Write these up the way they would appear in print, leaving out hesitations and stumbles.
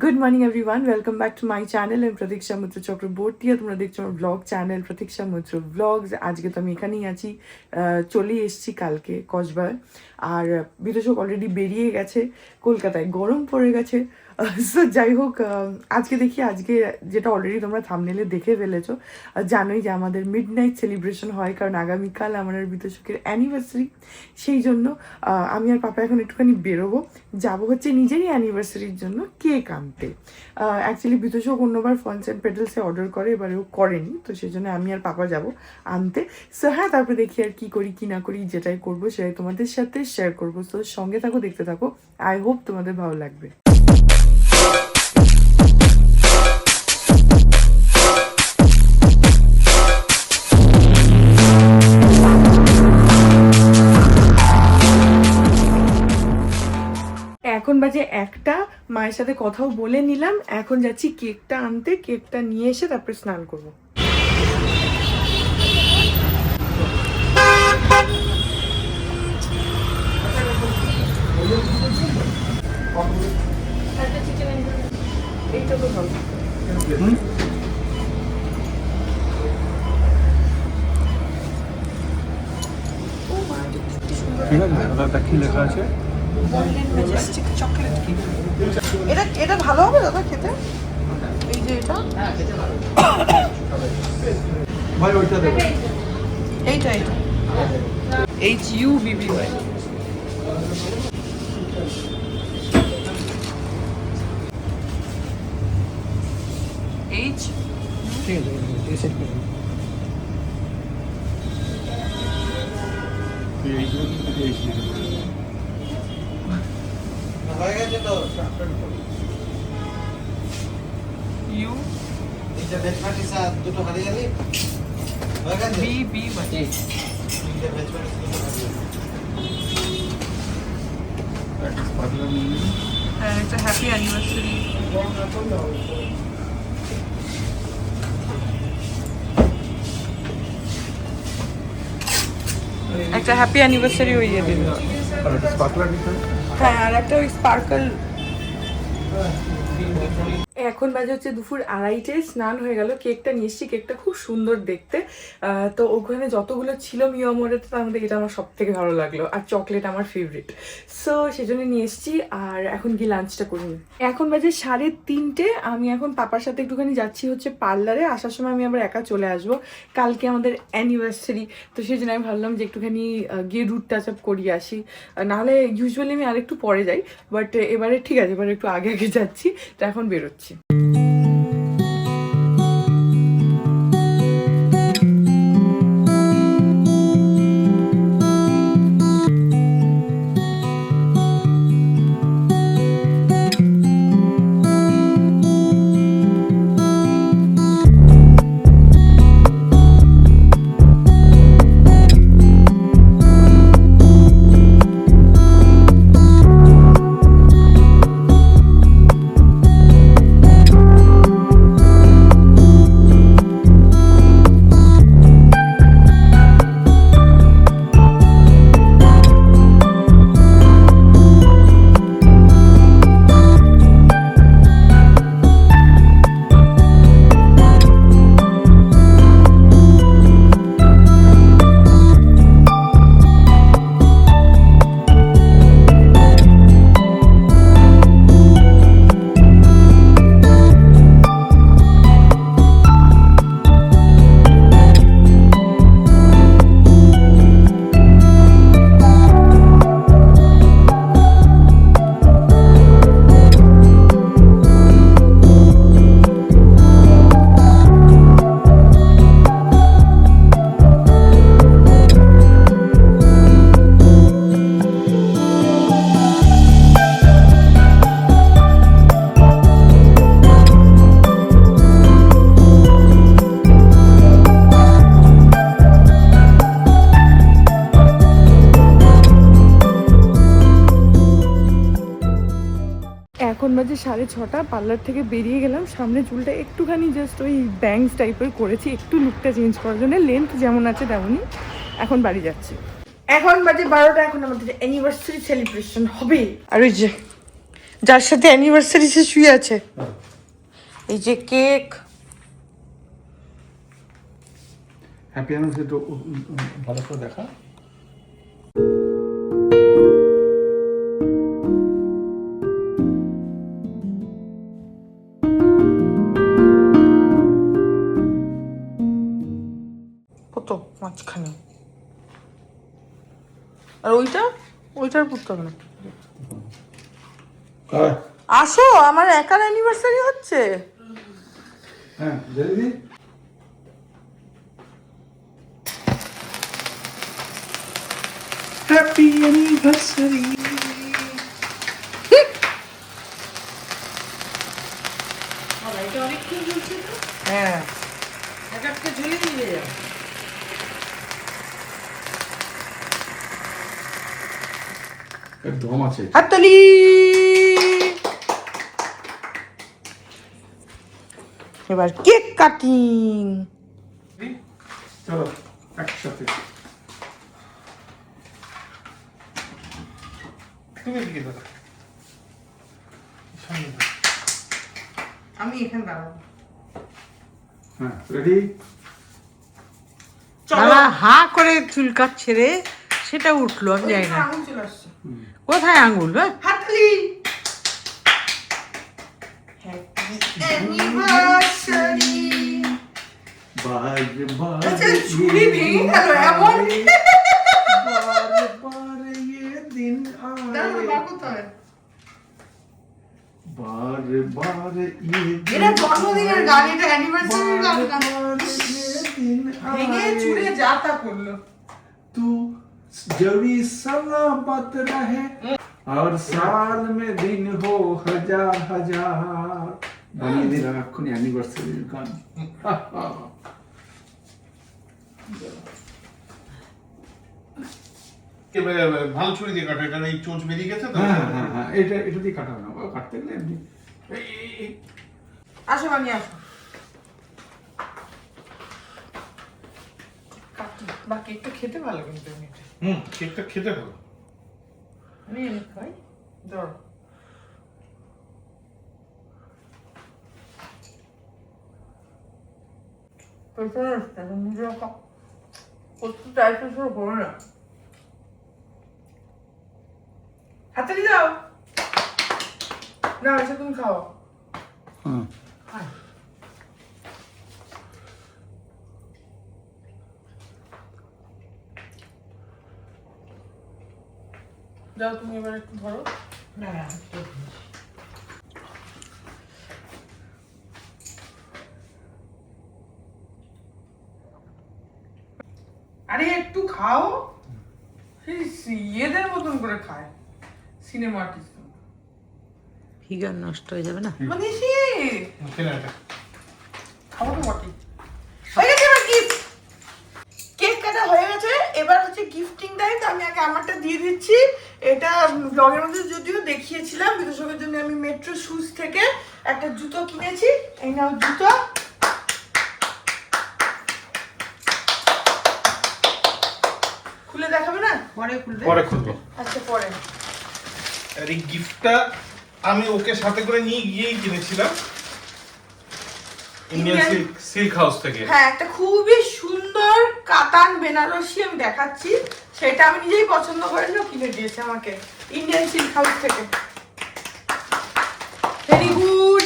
Good morning everyone, welcome back to my channel and Pratiksha Mitra Chakraborty. তোমরা দেখছো আমার ব্লগ চ্যানেল প্রতীক্ষা মিত্র ব্লগস। আজকে তো আমি এখানেই আছি, চলে এসেছি কালকে কসবার। আর বিদেশক অলরেডি বেরিয়ে গেছে, কলকাতায় গরম পড়ে গেছে। সো যাই হোক, আজকে দেখি, আজকে যেটা অলরেডি তোমরা থাম্বনেলে দেখে ফেলেছো, জানোই যে আমাদের মিড নাইট সেলিব্রেশন হয়, কারণ আগামীকাল আমার আর বিদেশকের অ্যানিভার্সারি। সেই জন্য আমি আর পাপা এখন একটুখানি বেরোবো, যাবো হচ্ছে নিজেরই অ্যানিভার্সারির জন্য কেক আনতে। অ্যাকচুয়ালি বিদেশক অন্যবার ফন্স অ্যান্ড পেটেলসে অর্ডার করে, এবারে ও করেনি, তো সেই জন্য আমি আর পাপা যাব আনতে। সো হ্যাঁ, তারপরে দেখি আর কি করি কি না করি, যেটাই করবো সেটাই তোমাদের সাথে শেয়ার করবো। তো সঙ্গে থাকো, দেখতে থাকো, আই হোপ তোমাদের ভালো লাগবে। এখন বাজে 1টা, মায়ের সাথে কথাও বলে নিলাম, এখন যাচ্ছি কেকটা আনতে। কেকটা নিয়ে এসে তারপরে স্নান করবো। এইটা তো ভালো। কি লেখা আছে? Chocolate cake. এটা ভালো হবে দাদা খেতে? এই যে এটা, ভাই ওইটা দেবো। এইটা HUBBY। ঠিক আছে, এই সেট করে দিন। তুই এইগুলো কিন্তু দিয়েছি। হয়ে গেছে তো U এই যে ভেজ প্যাটিস আর দুটো হারিয়ালি হয়ে গেছে BBY। এই যে ভেজ প্যাটিস দুটো হারিয়ালি প্র্যাকটিস পাতলা নিয়ে একটা হ্যাপি অ্যানিভার্সারি। একটা হ্যাপি অ্যানিভার্সারি ওই ইয়ে দিল। আর একটা পাতলা নিতে। হ্যাঁ, আর একটা ওই স্পার্কল। এখন বাজে হচ্ছে দুপুর 2:30, স্নান হয়ে গেল, কেকটা নিয়ে এসেছি। কেকটা খুব সুন্দর দেখতে। তো ওখানে যতগুলো ছিল মিয়ামোরে, তো তার মধ্যে এটা আমার সব থেকে ভালো লাগলো, আর চকলেট আমার ফেভারিট। সো সেজন্য নিয়ে এসেছি, আর এখন গিয়ে লাঞ্চটা করি। এখন বাজে 3:30। আমি এখন পাপার সাথে একটুখানি যাচ্ছি হচ্ছে পার্লারে। আসার সময় আমি আবার একা চলে আসবো, কালকে আমাদের অ্যানিভার্সারি। তো সেই জন্য আমি ভাবলাম যে একটুখানি গিয়ে রুট টাচ আপ করিয়ে আসি। নাহলে ইউজুয়ালি আমি আরেকটু পরে যাই, বাট এবারে ঠিক আছে, এবারে একটু আগে আগে যাচ্ছি। তো এখন বেরোচ্ছি। এখন বাজে 6:30, পার্লার থেকে বেরিয়ে গেলাম। সামনে চুলটা একটুখানি জাস্ট ওই ব্যাংস টাইপের করেছি, একটু লুকটা চেঞ্জ করার জন্য। লেন্থ যেমন আছে তেমনই। এখন বাড়ি যাচ্ছি। এখন বাজে 12টা, এখন আমাদের অ্যানিভার্সারি সেলিব্রেশন হবে। আর ওই যে যার সাথে অ্যানিভার্সারি সে শুয়ে আছে। এই যে কেক, হ্যাপি অ্যানিভার্সারি তো ভালো করে দেখা। কত মাঝখানে, আর ওইটার পড়তে হবে না। আসো, আমার একার অ্যানিভার্সারি হচ্ছে। হ্যাঁ দিদি, হ্যাপি অ্যানিভার্সারি। হ্যাঁ, এক একটা ঝুলে দিয়ে যাও। দম আছে। হাততালি। এবার কেক কাটিং। চলো একসাথে। তুমি এদিকে দাও, আমি এখানে দাঁড়াবো। হ্যাঁ রেডি। বাবা হা করে চুলকাচ্ছে রে, সেটা উঠলো আমি জানি না আঙুল চলে আসছে। কোথায় আঙুল। হাততালি। Happy anniversary. বারে বারে আচ্ছা, ছুরি ভেঙে গেল এমন। বারে বারে ये दिन দাঁড়াও, आए, বার করতে হবে। बारे बारे ये दिन এটা জন্মদিনের গান, এটা অ্যানিভার্সারির গান না। बारे ये दिन ভেঙে চুরে आए, যা তা করলো। तू जड़ी सलामत रहे और साल में दिन हो हजार हजार। বানিয়ে দিলাম এক্ষুনি অ্যানিভার্সারির গান। এবারে ভালো ছুরি দিয়ে কাটো, এটা এই চোঁচ বেরিয়ে গেছে তো। হ্যাঁ হ্যাঁ হ্যাঁ, এটা দিয়ে কাটা হবে না, কাটতে গেলে এমনি আসো বানিয়ে আসো। কাটি। বা কেকটা খেতে ভালো কিন্তু এমনিতে। কেকটা খেতে ভালো। আমি এমনি খাই। ধরো। পেছনে আসতে নিজে রাখা। প্রত্যেক টাইপে শুরু করো না। হাতালি দাও। না, এসে তুমি খাও। হুম। যাও তুমি এবার একটু ধরো। না আরে একটু খাও। সেই ইয়েদের মতন করে খায়, সিনেমা আর্টিস্ট। ফিগার নষ্ট হয়ে যাবে না। মানে সে খেলে এটা খাবো তো বটে। হয়ে গেছে এবার গিফট। কেক কাটা হয়ে গেছে, এবার হচ্ছে গিফটিং টাইম। তো আমি আগে আমারটা দিয়ে দিচ্ছি। এটা ব্লগের মধ্যে যদিও দেখিয়েছিলাম, বিদর্শকের জন্য আমি মেট্রো শুজ থেকে একটা জুতো কিনেছি। এই নাও জুতো। খুলে দেখাবে না? পরে খুলবে। পরে খুলবো। আচ্ছা পরে। আর এই গিফটটা আমি ওকে সাথে করে নিয়ে গিয়েই কিনেছিলাম ইন্ডিয়ান সিল্ক হাউস থেকে। হ্যাঁ, একটা খুবই সুন্দর কাতান বেনারসি আমি দেখাচ্ছি। সেটা আমি নিজেই পছন্দ করেছি, ও কিনে দিয়েছে আমাকে ইন্ডিয়ান সিল্ক হাউস থেকে। Very good.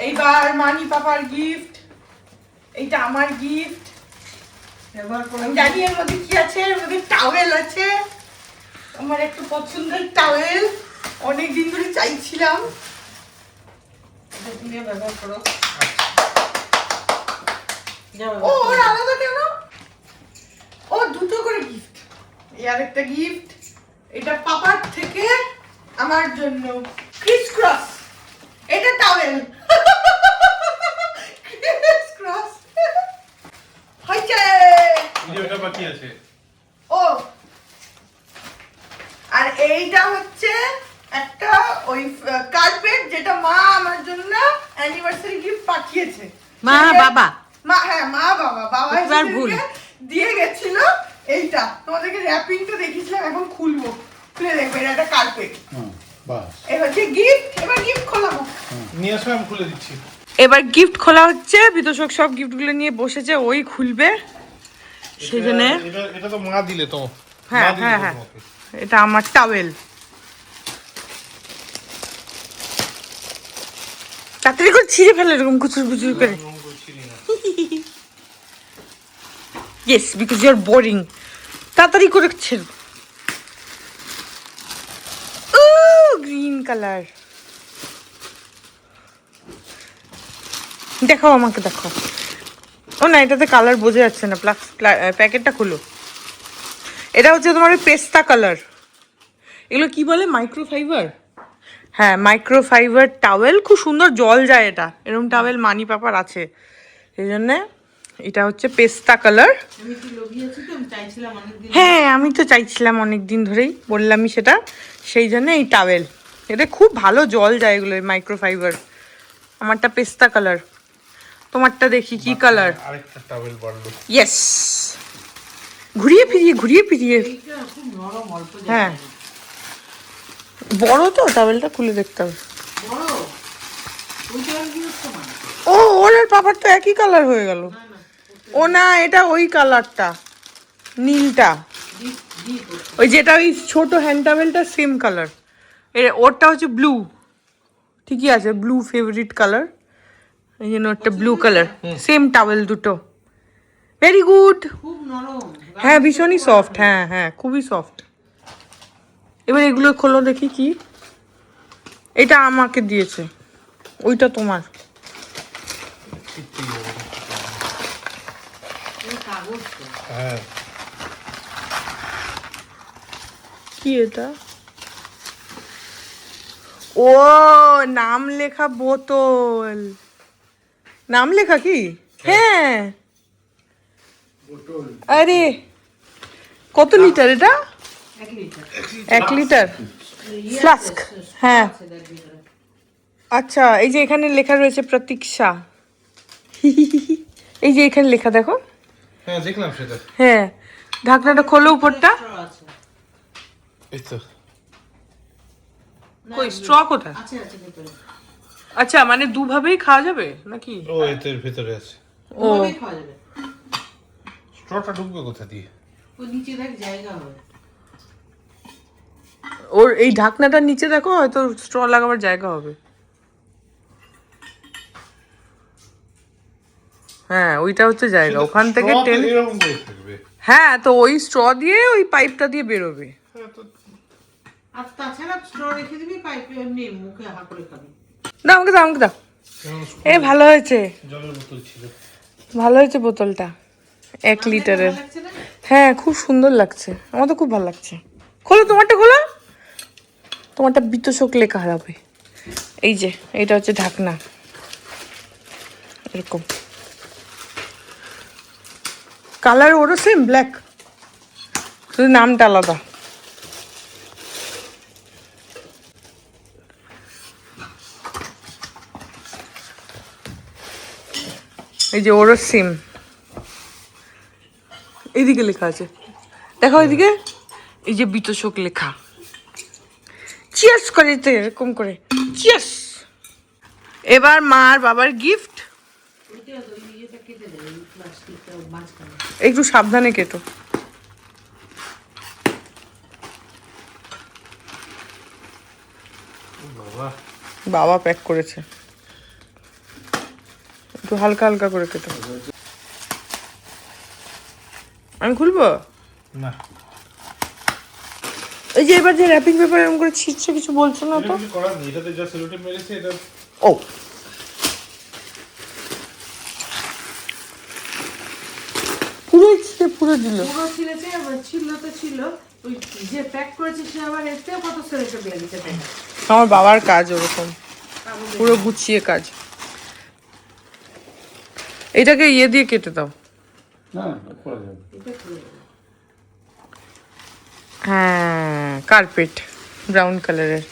এইবার মানি পাপার গিফট। এইটা আমার গিফট। ব্যবহার করে আমি জানি এর মধ্যে কি আছে। এর মধ্যে টাওয়েল আছে, আমার একটু পছন্দের টাওয়েল। অনেকদিন ধরে চাইছিলাম। এটা তুমি ব্যবহার করো। ও ওর আলাদা কেন? ও দুটো করে গিফট। এই আরেকটা গিফট। এটা পাপার থেকে আমার জন্য ক্রিস ক্রস। এটা টাওয়েল। ক্রিস ক্রস হয়েছে। ভিডিওটা বাকি আছে। ও আর এইটা হচ্ছে একটা ওই কার্পেট, যেটা মা আমার জন্য অ্যানিভার্সারি গিফট পাঠিয়েছে। মা বাবা মা, হ্যাঁ মা বাবা। বাবা এবার ভুল। সেদিনকে দিয়ে গেছিল এইটা। তোমাদেরকে র্যাপিংটা দেখিয়েছিলাম, এখন খুলবো। খুলে দেখবে, এটা একটা কার্পেট। বাস এবার যে গিফট, এবার গিফট খোলাবো। নিয়ে আসো, আমি খুলে দিচ্ছি। এবার গিফট খোলা হচ্ছে। বিতোষক সব গিফটগুলো নিয়ে বসেছে, ওই খুলবে। সেজন্য এটা তো মা দিলে তো। হ্যাঁ, মা দিলে হ্যাঁ, তো হ্যাঁ। তোমাকে। এটা আমার টাওয়েল। তাড়াতাড়ি করে ছিঁড়ে ফেলে এরকম কুচুর কুচুর করে। এরকম করে ছিঁড়ি না। Yes, because you are boring. তাড়াতাড়ি করে ছেড়ো। Green colour. দেখাও আমাকে, দেখাও। ও না, এটাতে কালার বোঝা যাচ্ছে না। প্যাকেটটা খুলো। এটা হচ্ছে তোমার পেস্তা কালার। এগুলো কি বলে, মাইক্রোফাইবার? হ্যাঁ, মাইক্রোফাইবার টাওয়েল। খুব সুন্দর জল যায় এটা। এরকম টাওয়েল মানি পাপার আছে, সেই জন্যে এটা হচ্ছে পেস্তা কালার। হ্যাঁ, আমি তো চাইছিলাম অনেক দিন ধরেই, বললামই সেটা। সেই জন্য এই টাওয়েল, এটা খুব ভালো জল যায় এগুলো, মাইক্রোফাইবার। আমারটা পেস্তা কালার, তোমারটা দেখি কি কালার। আরেকটা টাওয়েল বাড়লো। ইয়েস, ঘুরিয়ে ফিরিয়ে ঘুরিয়ে ফিরিয়ে। হ্যাঁ, বড় তো, টাওয়েলটা খুলে দেখতে হবে। ও, ওর আর পাপার তো একই কালার হয়ে গেল। ও না, এটা ওই কালারটা, নীলটা। ওই যেটা ওই ছোট হ্যান্ড টাওয়েলটা সেম কালার। ওরটা হচ্ছে ব্লু। ঠিকই আছে, ব্লু ফেভারিট কালার, এই জন্য ওরটা ব্লু কালার। সেম টাওয়েল দুটো। Very good. হ্যাঁ, ভীষণই সফট। হ্যাঁ, হ্যাঁ, খুবই সফট। এবার এগুলো খোলো দেখি কি। এটা আমাকে দিয়েছে, ওইটা তোমার। হ্যাঁ, কি এটা? ও, নাম লেখা বোতল। নাম লেখা কি? হ্যাঁ। আরে, কত লিটার এটা? 1 লিটার ফ্লাস্ক। হ্যাঁ, আচ্ছা। এই যে এখানে লেখা রয়েছে প্রতীক্ষা। এই যে এখানে লেখা দেখো। হ্যাঁ, দেখলাম সেটা। হ্যাঁ, ঢাকনাটা খোলো উপরটা। এই তো। কই স্ট্র কোথায়? আচ্ছা, মানে দুভাবেই খাওয়া যাবে নাকি? ও, এর ভেতরে আছে। ও, স্ট্রটা ঢুকবে কোথা দিয়ে? ওর এই ঢাকনাটার নিচে দেখো, হয়তো স্ট্র লাগাবার জায়গা হবে। হ্যাঁ, ওইটা হচ্ছে জায়গা, ওখান থেকে Straw তো টেনে। এরকম করে থাকবে। হ্যাঁ, তো ওই স্ট্র দিয়ে ওই পাইপটা দিয়ে বেরোবে। হ্যাঁ, তো আর তাছাড়া স্ট্র রেখে দিবি, পাইপে এমনি মুখে হা করে খাবি। দাও আমাকে, দাও আমাকে, দাও। যেমন এ ভালো হয়েছে, জলের বোতল ছিল। ভালো হয়েছে বোতলটা 1 লিটারের। লাগছে না? হ্যাঁ, খুব সুন্দর লাগছে, আমার তো খুব ভালো লাগছে। খোলো তোমারটা, খোলো। তোমারটা বিতোষক লেখা হারাবে। এই যে এটা হচ্ছে ঢাকনা, এরকম কালার। ওরও সেম ব্ল্যাক, শুধু নামটা আলাদা। এই যে ওরও সেম, এইদিকে লেখা আছে, দেখো এইদিকে। এই যে বিতোষক লেখা। চিয়ার্স করে তো এরকম করে, চিয়ার্স। এবার মা আর বাবার গিফট। একটু সাবধানে কেটো। বাবা, বাবা প্যাক করেছে, একটু হালকা হালকা করে কেটো। আমি খুলবো না, এই যে এবার যে র্যাপিং পেপার এরকম করে ছিটছে, কিছু বলছো না তো? এটা কিছু করার নেই, এটাতে যা সেলোটেপ মেরেছে এটা। ও, পুরো পুরো দিল। পুরো ছিলেছে, ছিল তো ছিল। ওই যে প্যাক করেছে সে আবার এতেও কত সেরেছে বেরিয়েছে প্যাক। আমার বাবার কাজ ওরকম, পুরো গুছিয়ে কাজ। এটাকে ইয়ে দিয়ে কেটে দাও। না করা যাবে। হ্যাঁ, কার্পেট ব্রাউন কালারের।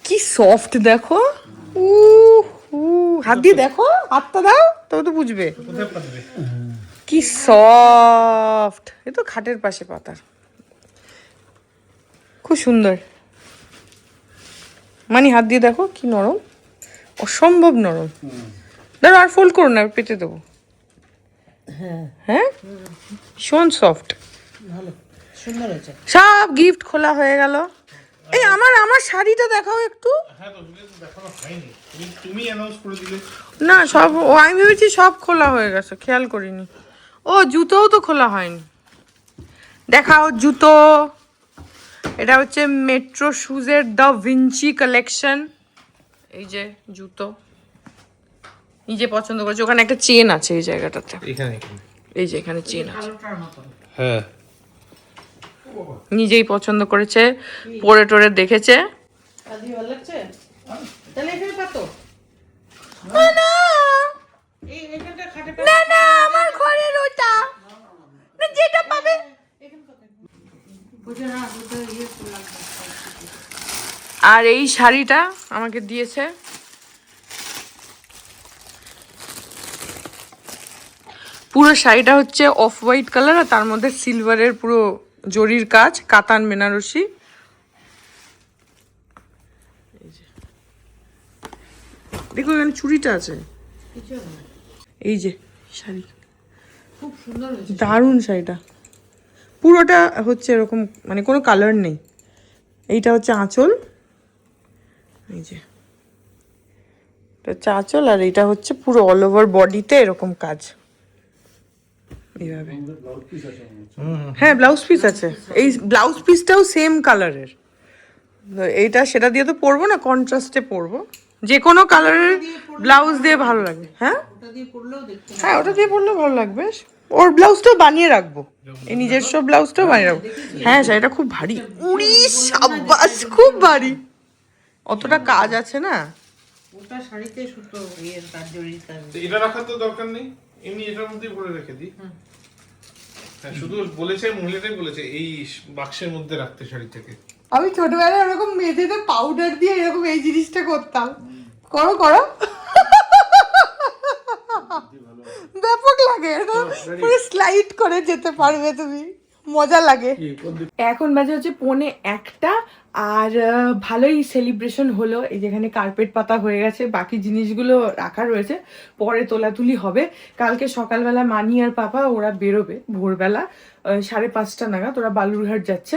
কি সফট দেখো। উ হাত দিয়ে দেখো, হাতটা দাও তবে তো বুঝবে কোথায় পাতবে? কি সফট। এ তো খাটের পাশে পাতার, খুব সুন্দর। মানে হাত দিয়ে দেখো কি নরম, অসম্ভব নরম। ধরো আর ফোল্ড করো না, পেতে দেবো। হ্যাঁ ভীষণ সফট, ভালো সুন্দর হয়েছে। সব গিফট খোলা হয়ে গেল। এই আমার শাড়িটা দেখাও একটু। হ্যাঁ তো ওগুলো তো দেখানো হয়নি, তুমি অ্যানাউন্স করে দিলে। না সব আমি ভেবেছি সব খোলা হয়ে গেছে, খেয়াল করিনি। ও জুতোও তো খোলা হয়নি, দেখাও জুতো। এটা হচ্ছে মেট্রো শুজের দ্য ভিঞ্চি কালেকশন। এই যে জুতো নিজে পছন্দ করেছে, ওখানে একটা চেন আছে এই জায়গাটাতে, এখানে এই যে এখানে চেন আছে। কালোটার মতন। হ্যাঁ নিজেই পছন্দ করেছে, পরে টোরে দেখেছে। আদি ভালো লাগছে, তাহলে এখানে পাতো। এই এখানটা খাটে পাতো। না না আমার ঘরের ওটা না, যেটা পাবে। বুঝে না বুঝে ইয়ে করলাম। আর এই শাড়িটা আমাকে দিয়েছে পুরো শাড়িটা হচ্ছে অফ হোয়াইট কালার, আর তার মধ্যে সিলভারের পুরো জরির কাজ, কাতান বেনারসি। দেখো এখানে চুড়িটা আছে। এই যে শাড়ি, খুব সুন্দর হয়েছে। দারুণ শাড়িটা। পুরোটা হচ্ছে এরকম, মানে কোনো কালার নেই। এইটা হচ্ছে আঁচল, এই যে এটা হচ্ছে আঁচল, আর এটা হচ্ছে পুরো অল ওভার বডিতে এরকম কাজ এইভাবে। হ্যাঁ ব্লাউজ পিস আছে, এই ব্লাউজ পিসটাও সেম কালারের। এইটা সেটা দিয়ে তো পরবো না, কন্ট্রাস্টে পরবো, যে কোনো কালারের ব্লাউজ দিয়ে ভালো লাগবে। হ্যাঁ ওটা দিয়ে পরলেও দেখতে হ্যাঁ ওটা দিয়ে পরলেও ভালো লাগবে। ওর ব্লাউজটাও বানিয়ে রাখবো, এই নিজস্ব ব্লাউজটাও বানিয়ে রাখবো। হ্যাঁ শাড়িটা খুব ভারী, উড়ি সাব্বাস, খুব ভারী। অতটা কাজ আছে না। ওটা শাড়িতে সুতো ইয়ের কাজ, জরির কাজ। তো এটা রাখার তো দরকার নেই, এমনি এটার মধ্যে ভরে রেখে দিই। হ্যাঁ শুধু বলেছে, মহিলাটাই বলেছে এই বাক্সের মধ্যে রাখতে শাড়ি থেকে। আমি ছোটবেলায় ওরকম মেঝেতে পাউডার দিয়ে এরকম এই জিনিসটা করতাম। করো করো, ব্যাপক লাগে, এরকম পুরো স্লাইড করে যেতে পারবে তুমি, মজা লাগে। এখন বাজে হচ্ছে 1:45, আর ভালোই সেলিব্রেশন হলো। এই যেখানে কার্পেট পাতা হয়ে গেছে, বাকি জিনিসগুলো রাখা রয়েছে, পরে তোলাতুলি হবে। কালকে সকালবেলা মানি আর পাপা ওরা বেরোবে ভোরবেলা 5:30 নাগাদ, ওরা বালুরঘাট যাচ্ছে।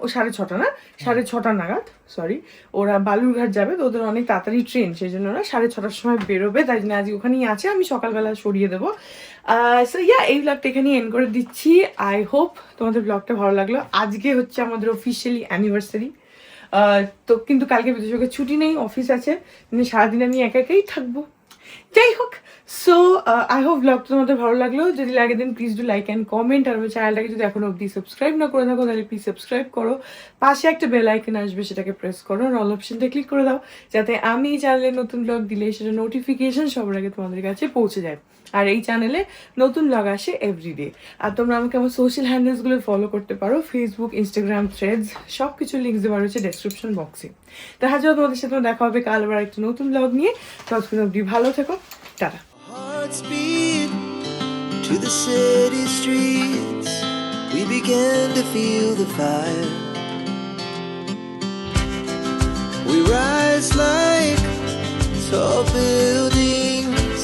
ও 6:30 না, 6:30 নাগাদ, সরি, ওরা বালুরঘাট যাবে, তো ওদের অনেক তাড়াতাড়ি ট্রেন, সেই জন্য ওরা 6:30টার সময় বেরোবে, তাই জন্য আজ ওখানেই আছে। আমি সকালবেলা সরিয়ে দেবো। সো এই ব্লগটা এখানেই এন্ড করে দিচ্ছি। আই হোপ তোমাদের ব্লগটা ভালো লাগলো। আজকে হচ্ছে আমাদের অফিসিয়ালি অ্যানিভার্সারি। তো কিন্তু কালকে বিদেশকে ছুটি নেই, অফিস আছে, মানে সারাদিন আমি একা একাই থাকবো। যাই হোক, সো আই হোপ ব্লগটা তোমাদের ভালো লাগলো। যদি লাগে দেন please do like and comment. আর আমার চ্যানেলটাকে যদি এখনো অবধি সাবস্ক্রাইব না করে থাকো তাহলে প্লিজ সাবস্ক্রাইব করো। পাশে একটা বেল আইকন আসবে, সেটাকে প্রেস করো, আর অল অপশনটা ক্লিক করে দাও, যাতে আমি এই চ্যানেলে নতুন ব্লগ দিলে সেটা নোটিফিকেশন সবার আগে তোমাদের কাছে পৌঁছে যায়। আর এই চ্যানেলে নতুন ব্লগ আসে এভরিডে। আর তোমরা আমাকে আমার সোশ্যাল হ্যান্ডেলসগুলো ফলো করতে পারো, ফেসবুক, ইনস্টাগ্রাম, থ্রেডস, সব কিছু লিঙ্ক দেওয়া রয়েছে ডেসক্রিপশন বক্সে। দেখা যাবে তোমাদের সাথে দেখা হবে কাল আবার একটা নতুন ব্লগ নিয়ে। ততক্ষণ অবধি ভালো থেকো, tata. Hearts beat to the city streets. We began to feel the fire. We rise like tall buildings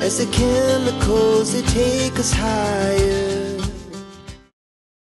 as the chemicals they take us higher.